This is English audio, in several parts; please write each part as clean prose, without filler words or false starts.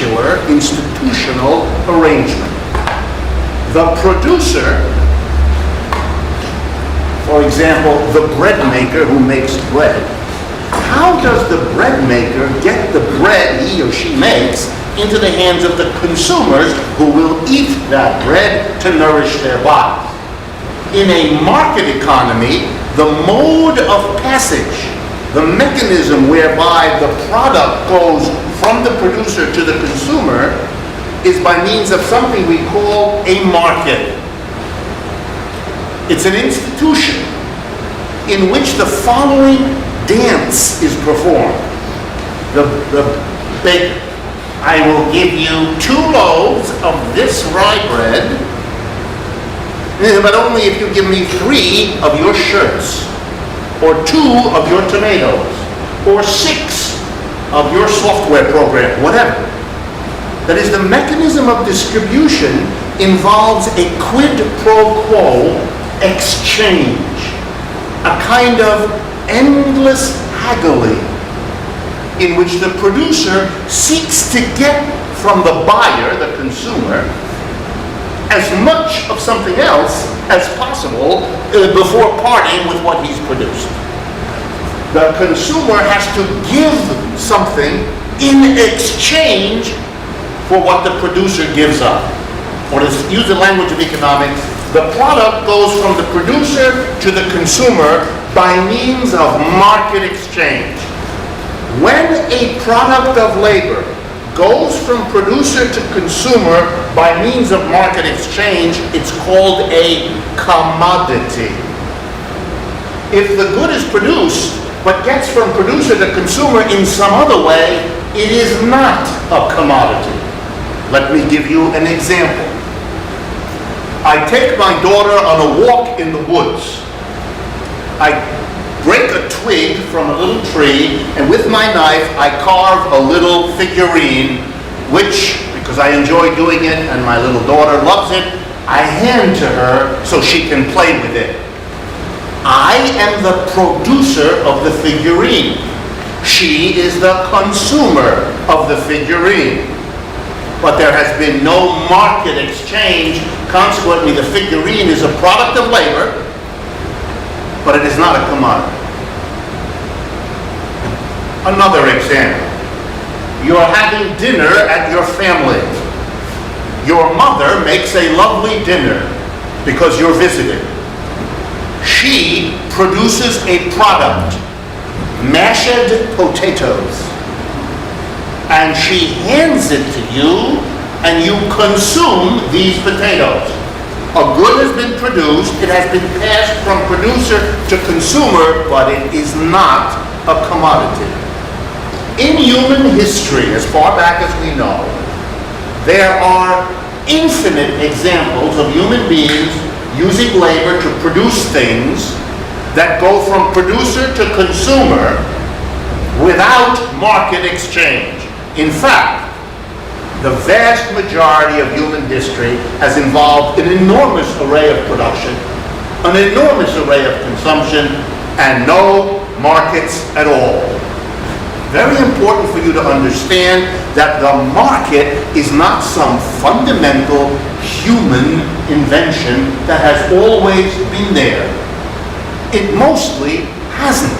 particular institutional arrangement. The producer, for example, the bread maker who makes bread, how does the bread maker get the bread he or she makes into the hands of the consumers who will eat that bread to nourish their bodies? In a market economy, the mode of passage, the mechanism whereby the product goes from the producer to the consumer, is by means of something we call a market. It's an institution in which the following dance is performed. The baker, I will give you 2 loaves of this rye bread, but only if you give me 3 of your shirts, or 2 of your tomatoes, or 6 of your software program, whatever. That is, the mechanism of distribution involves a quid pro quo exchange, a kind of endless haggling in which the producer seeks to get from the buyer, the consumer, as much of something else as possible before parting with what he's produced. The consumer has to give something in exchange for what the producer gives up. Or to use the language of economics, the product goes from the producer to the consumer by means of market exchange. When a product of labor goes from producer to consumer by means of market exchange, it's called a commodity. If the good is produced but gets from producer to consumer in some other way, it is not a commodity. Let me give you an example. I take my daughter on a walk in the woods. I break a twig from a little tree, and with my knife I carve a little figurine, which, because I enjoy doing it and my little daughter loves it, I hand to her so she can play with it. I am the producer of the figurine. She is the consumer of the figurine. But there has been no market exchange. Consequently, the figurine is a product of labor, but it is not a commodity. Another example. You're having dinner at your family. Your mother makes a lovely dinner because you're visiting. She produces a product, mashed potatoes, and she hands it to you, and you consume these potatoes. A good has been produced, it has been passed from producer to consumer, but it is not a commodity. In human history, as far back as we know, there are infinite examples of human beings using labor to produce things that go from producer to consumer without market exchange. In fact, the vast majority of human history has involved an enormous array of production, an enormous array of consumption, and no markets at all. Very important for you to understand that the market is not some fundamental human invention that has always been there. It mostly hasn't.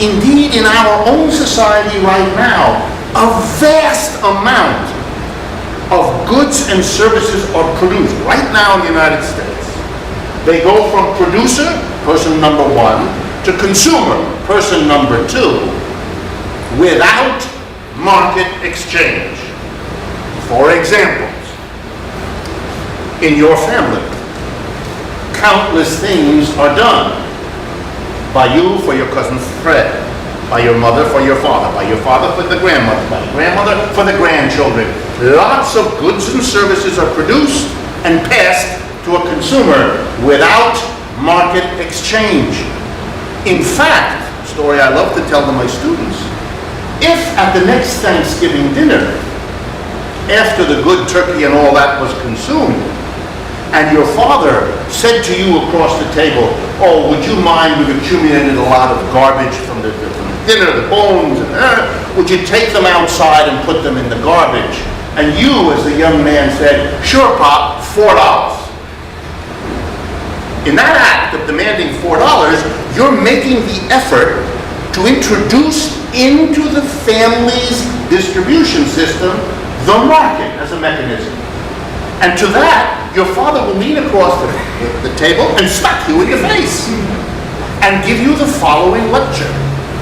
Indeed, in our own society right now, a vast amount of goods and services are produced right now in the United States. They go from producer, person number 1, to consumer, person number 2, without market exchange. For examples, in your family, countless things are done by you for your cousin Fred, by your mother for your father, by your father for the grandmother, by your grandmother for the grandchildren. Lots of goods and services are produced and passed to a consumer without market exchange. In fact, a story I love to tell to my students, if at the next Thanksgiving dinner, after the good turkey and all that was consumed, and your father said to you across the table, "Oh, would you mind, we've accumulated a lot of garbage from the dinner, the bones, would you take them outside and put them in the garbage? And you, as the young man, said, sure, Pop, $4. In that act of demanding $4, you're making the effort to introduce into the family's distribution system the market as a mechanism. And to that, your father will lean across the table and smack you in the face and give you the following lecture,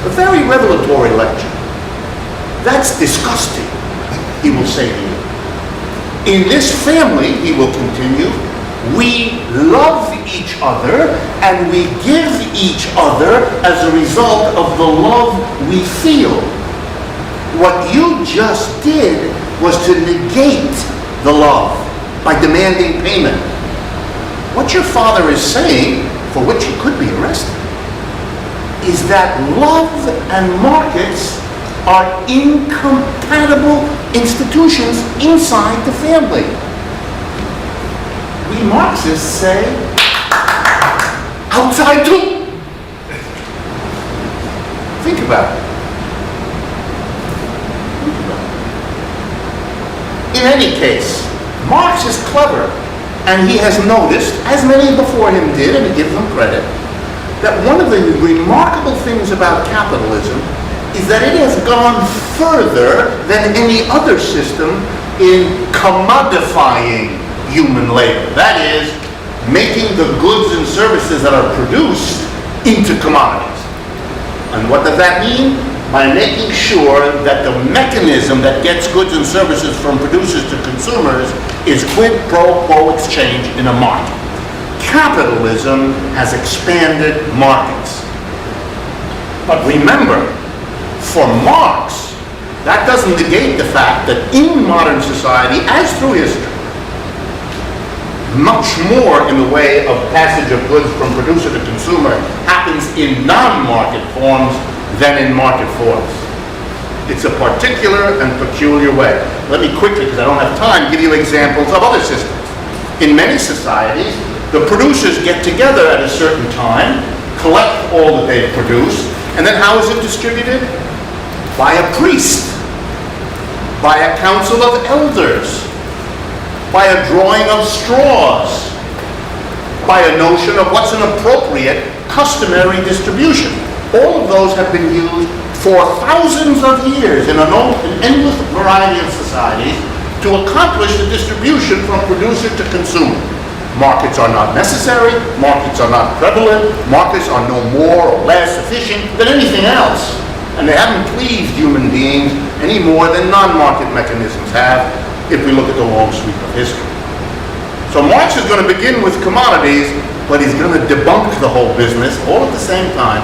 a very revelatory lecture. That's disgusting, he will say to you. In this family, he will continue, we love each other and we give each other as a result of the love we feel. What you just did was to negate the love by demanding payment. What your father is saying, for which he could be arrested, is that love and markets are incompatible institutions inside the family. We Marxists say, outside too. Think about it. Think about it. In any case, Marx is clever, and he has noticed, as many before him did, and he gives them credit, that one of the remarkable things about capitalism is that it has gone further than any other system in commodifying human labor. That is, making the goods and services that are produced into commodities. And what does that mean? By making sure that the mechanism that gets goods and services from producers to consumers is quid pro quo exchange in a market. Capitalism has expanded markets. But remember, for Marx, that doesn't negate the fact that in modern society, as through history, much more in the way of passage of goods from producer to consumer happens in non-market forms than in market forms. It's a particular and peculiar way. Let me quickly, because I don't have time, give you examples of other systems. In many societies, the producers get together at a certain time, collect all that they've produced, and then how is it distributed? By a priest, by a council of elders, by a drawing of straws, by a notion of what's an appropriate customary distribution. All of those have been used for thousands of years in an endless variety of societies to accomplish the distribution from producer to consumer. Markets are not necessary, markets are not prevalent, markets are no more or less efficient than anything else. And they haven't pleased human beings any more than non-market mechanisms have, if we look at the long sweep of history. So Marx is going to begin with commodities, but he's going to debunk the whole business all at the same time.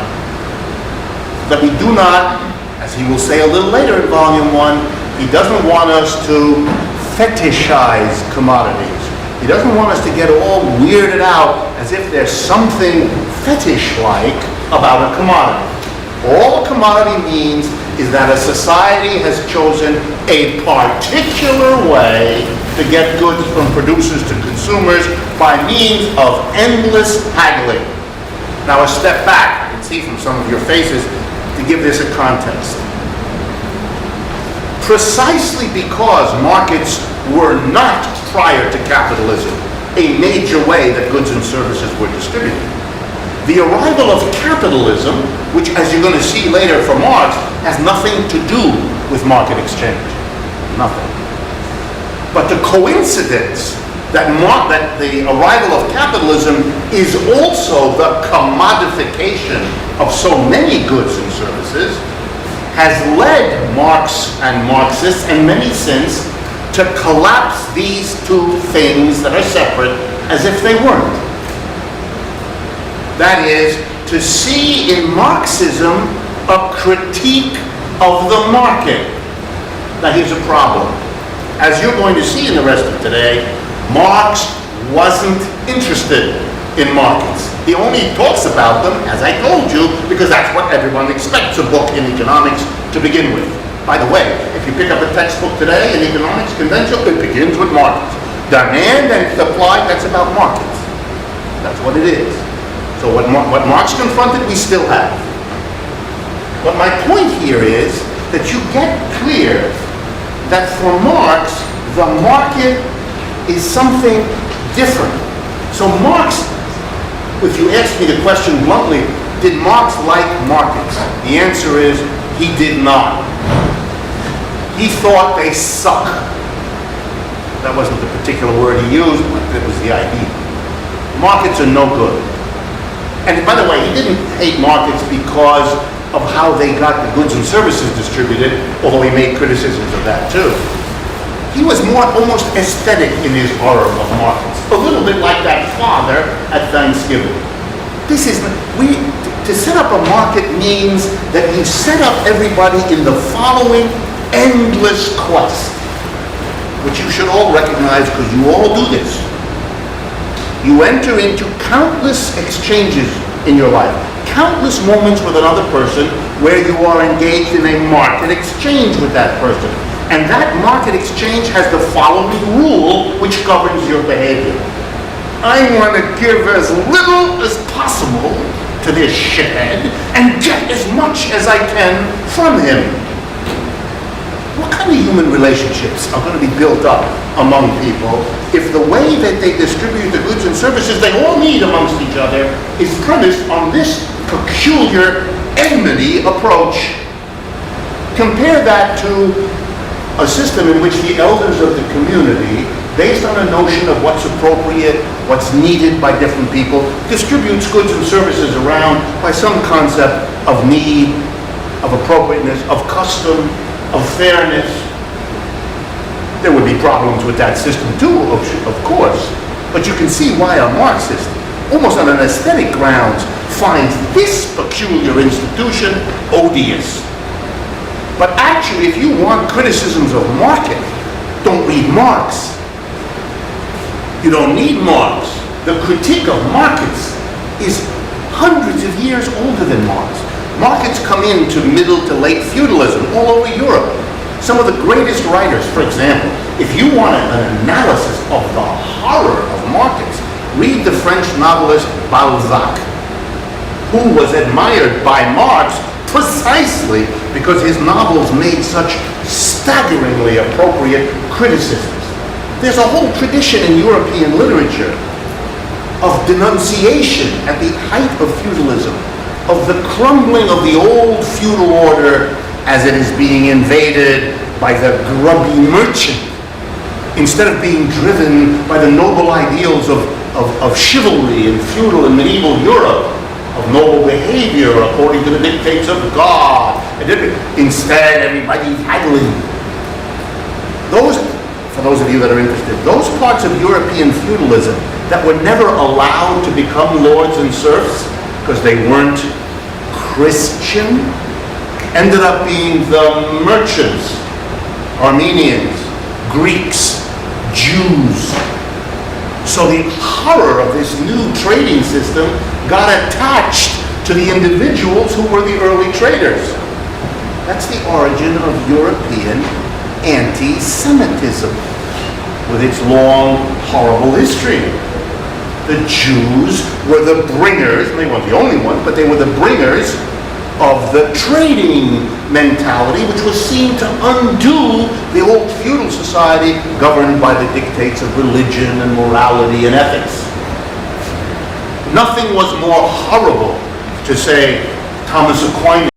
That we do not, as he will say a little later in Volume 1, he doesn't want us to fetishize commodities. He doesn't want us to get all weirded out as if there's something fetish-like about a commodity. All a commodity means is that a society has chosen a particular way to get goods from producers to consumers by means of endless haggling. Now a step back, I can see from some of your faces, to give this a context. Precisely because markets were not, prior to capitalism, a major way that goods and services were distributed, the arrival of capitalism, which, as you're going to see later from Marx, has nothing to do with market exchange. Nothing. But the coincidence that the arrival of capitalism is also the commodification of so many goods and services has led Marx and Marxists, and many since, to collapse these two things that are separate as if they weren't. That is, to see in Marxism a critique of the market. Now here's a problem. As you're going to see in the rest of today, Marx wasn't interested in markets. He only talks about them, as I told you, because that's what everyone expects a book in economics to begin with. By the way, if you pick up a textbook today in economics conventional, it begins with markets. Demand and supply, that's about markets. That's what it is. So what Marx confronted, we still have. But my point here is that you get clear that for Marx, the market is something different. So Marx, if you ask me the question bluntly, did Marx like markets? The answer is he did not. He thought they suck. That wasn't the particular word he used, but that was the idea. Markets are no good. And by the way, he didn't hate markets because of how they got the goods and services distributed, although he made criticisms of that too. He was more almost aesthetic in his horror of markets. A little bit like that father at Thanksgiving. To set up a market means that you set up everybody in the following endless quest, which you should all recognize because you all do this. You enter into countless exchanges in your life, countless moments with another person where you are engaged in a market exchange with that person. And that market exchange has the following rule which governs your behavior. I want to give as little as possible to this shithead and get as much as I can from him. What kind of human relationships are going to be built up among people if the way that they distribute the goods and services they all need amongst each other is premised on this peculiar enmity approach? Compare that to a system in which the elders of the community, based on a notion of what's appropriate, what's needed by different people, distributes goods and services around by some concept of need, of appropriateness, of custom, of fairness. There would be problems with that system too, of course, but you can see why a Marxist, almost on an aesthetic grounds, finds this peculiar institution odious. But actually, if you want criticisms of market, don't read Marx. You don't need Marx. The critique of markets is hundreds of years older than Marx. Markets come into middle to late feudalism all over Europe. Some of the greatest writers, for example, if you want an analysis of the horror of markets, read the French novelist Balzac, who was admired by Marx precisely because his novels made such staggeringly appropriate criticisms. There's a whole tradition in European literature of denunciation at the height of feudalism, of the crumbling of the old feudal order as it is being invaded by the grubby merchant, instead of being driven by the noble ideals of chivalry in feudal and medieval Europe, of noble behavior according to the dictates of God. Instead, everybody's haggling. For those of you that are interested, those parts of European feudalism that were never allowed to become lords and serfs because they weren't Christian, ended up being the merchants, Armenians, Greeks, Jews. So the horror of this new trading system got attached to the individuals who were the early traders. That's the origin of European anti-Semitism, with its long, horrible history. The Jews were the bringers, and they weren't the only ones, but they were the bringers of the trading mentality, which was seen to undo the old feudal society governed by the dictates of religion and morality and ethics. Nothing was more horrible, to say Thomas Aquinas